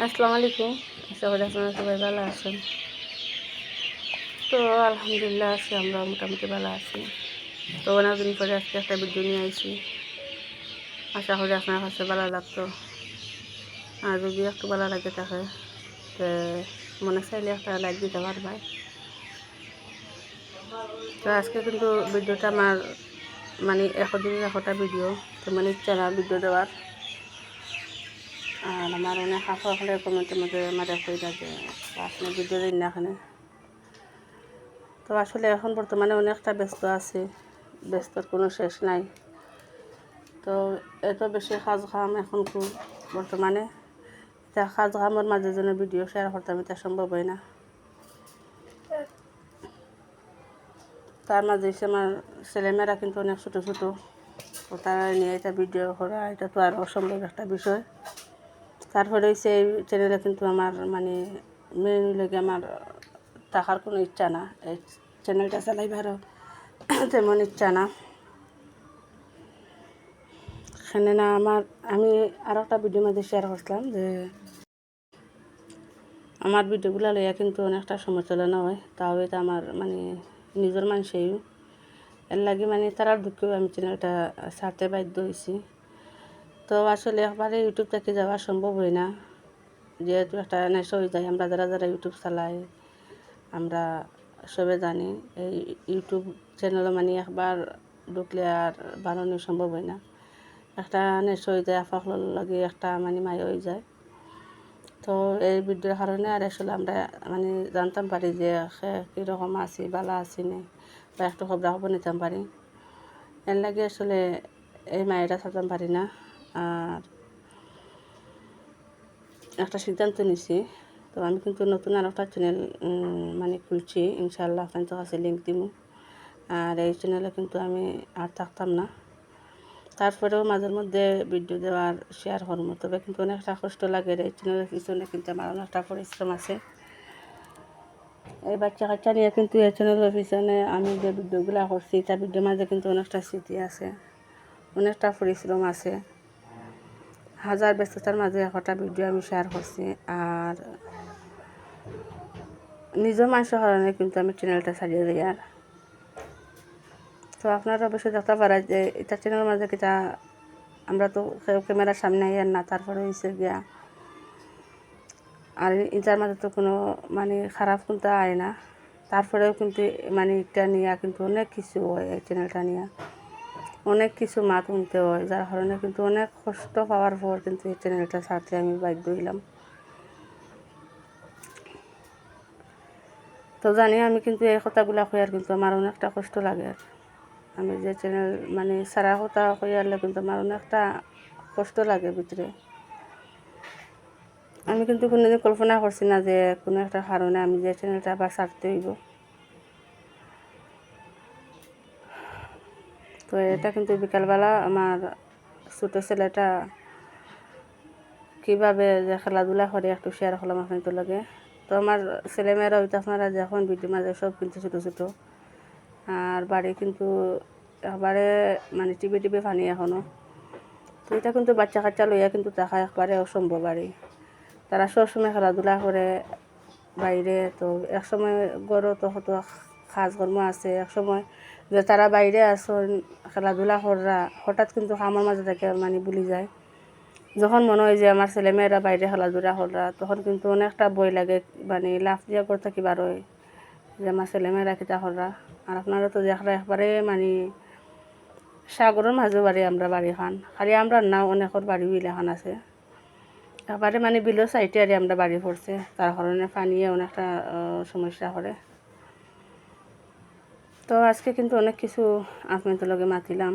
আসসালামু আলাইকুম। আশা করি আপনারা সবাই ভালো আছেন। তো আলহামদুলিল্লাহ আছি, আমরা মোটামুটি ভালো আছি। তো অনেকদিন পরে আজকে একটা ভিডিও নিয়ে আইছি। আশা করি আপনার কাছে ভালো লাগতো। আর যদি একটু ভালো লাগে থাকে তো মনে চাইলে একটা লাইক দিতে পারবেন। তো আজকে কিন্তু ভিডিওটা আমার মানে একদিনের একটা ভিডিও, তো মানে ইচ্ছা না ভিডিও দেওয়ার। আর আমার অনেক আশা হলে কমেন্টের মধ্যে আমার কইরা যে আপনি ভিডিও দিন না এখানে। তো আসলে এখন বর্তমানে অনেকটা ব্যস্ত আছি, ব্যস্তর কোনো শেষ নাই। তো এত বেশি কাজ কাম এখন বর্তমানে তা কাজ কামের মাঝে যেন ভিডিও শেয়ার করতাম এটা সম্ভব হয় না। তার মাঝে আমার ছেলেমেয়েরা কিন্তু অনেক ছোটো ছোটো, তো তারা নিয়ে এটা ভিডিও করা এটা তো আর অসম্ভব একটা বিষয়। তারপরে হচ্ছে এই চ্যানেলে কিন্তু আমার মানে মেন লেগে আমার থাকার কোনো ইচ্ছা না, এই চ্যানেলটা চালাইবারও তেমন ইচ্ছা না। এখানে না আমি আরও একটা ভিডিওর মধ্যে শেয়ার করছিলাম যে আমার ভিডিওগুলো লইয়া কিন্তু অনেকটা সমালোচনা হয়, তাও এটা আমার মানে নিজের মানুষেই এর লাগে মানে তারার দুঃখেও আমি চ্যানেলটা ছাড়তে বাধ্য হয়েছি। তো আসলে একবারে ইউটিউব থেকে যাওয়া সম্ভব হয় না, যেহেতু একটা নেশা হয়ে যায়। আমরা যারা যারা ইউটিউব চালাই আমরা সবে জানি এই ইউটিউব চ্যানেলে মানে একবার ঢুকলে আর বানানো সম্ভব হয় না। একটা নেশা হয়ে যায়, আফাকলার লাগে একটা মানে মায়া হয়ে যায়। তো এই ভিডিওর কারণে আর আসলে আমরা মানে জানতাম পারি যে কীরকম আছি, ভালো আছি না, বা একটু খবরা খবর নিতাম পারি। এর লাগে আসলে এই মায়েরা থাকতাম পারি না। আর একটা সিদ্ধান্ত নিছি, তো আমি কিন্তু নতুন আর একটা চ্যানেল মানে খুলছি, ইনশাআল্লাহ আপনাদের কাছে লিঙ্ক দিব। আর এই চ্যানেলে কিন্তু আমি আর থাকতাম না, তারপরেও মাঝের মধ্যে ভিডিও দেওয়ার শেয়ার করবো। তবে কিন্তু অনেকটা কষ্ট লাগে, এই চ্যানেলের পিছনে কিন্তু আমার অনেকটা পরিশ্রম আছে। এই বাচ্চা কাচ্চা নিয়ে কিন্তু এই চ্যানেলের পিছনে আমি যে ভিডিওগুলো করছি তার ভিডিওর মাঝে কিন্তু অনেকটা স্মৃতি আছে, অনেকটা পরিশ্রম আছে। হাজার ব্যস্ততার মাঝে একটা ভিডিও আমি শেয়ার করছি। আর নিজের মানুষের কারণে কিন্তু আমি চ্যানেলটা ছাড়িয়ে দিই। আর তো আপনারা অবশ্যই দেখতে পারেন যে এটা চ্যানেলের মাঝে কিটা আমরা তো ক্যামেরার সামনে আর না, তারপরে হয়েছে গিয়া আর এটার মাঝে তো কোনো মানে খারাপ কিন্তু আয় না। তারপরেও কিন্তু মানে এটা নিয়ে কিন্তু অনেক কিছু হয়, এই চ্যানেলটা নিয়ে অনেক কিছু মাত শুনতে হয়, যার কারণে কিন্তু অনেক কষ্ট পাওয়ার পর কিন্তু এই চ্যানেলটা ছাড়তে আমি বাধ্য হইলাম। তো জানি আমি কিন্তু এই কথাগুলো কইয়ার কিন্তু আমার অনেকটা কষ্ট লাগে। আমি যে চ্যানেল মানে সারা কথা কইয়ারলে কিন্তু আমার অনেকটা কষ্ট লাগে ভিতরে। আমি কিন্তু কোনোদিন কল্পনা করছি না যে কোনো একটা কারণে আমি যে চ্যানেলটা আবার ছাড়তে হইব। তো এটা কিন্তু বিকালবেলা আমার ছোটো ছেলেটা কীভাবে যে খেলাধুলা করে একটু শেয়ার করলাম আপনাদের লাগে। তো আমার ছেলেমেয়েরা হয়তো আপনারা যখন ভিডিও মাঝে সব কিন্তু ছোটো ছোটো, আর বাড়ি কিন্তু একবারে মানে টিপে টিপে পানি এখনও। তো এটা কিন্তু বাচ্চা কাচ্চা লইয়া কিন্তু দেখা একবারে অসম্ভব বাড়ি। তারা সবসময় খেলাধুলা করে বাইরে, তো একসময় গড়ও তো কত কাজকর্ম আছে, একসময় যে তারা বাইরে আসেন খেলাধুলা করা হঠাৎ কিন্তু কামের মাঝে থেকে মানে ভুলে যায়। যখন মনে হয় যে আমার ছেলেমেয়েরা বাইরে খেলাধুলা করা, তখন কিন্তু অনেকটা ভয় লাগে, মানে লাফ দিয়া করতে কি বার হয় যে আমার ছেলেমেয়েরা কিতা করা। আর আপনারা তো দেখরা একবারে মানে সাগরের মাঝে বাড়ি আমরা বাড়ি খান, খালি আমরা না অনেকের বাড়িও এলাকান আছে একবারে মানে বিলের সাইডে আর আমরা বাড়ি পড়ছে, তার কারণে পানিয়ে অনেকটা সমস্যা করে। তো আজকে কিন্তু অনেক কিছু আপনাদের লগে মাতিলাম।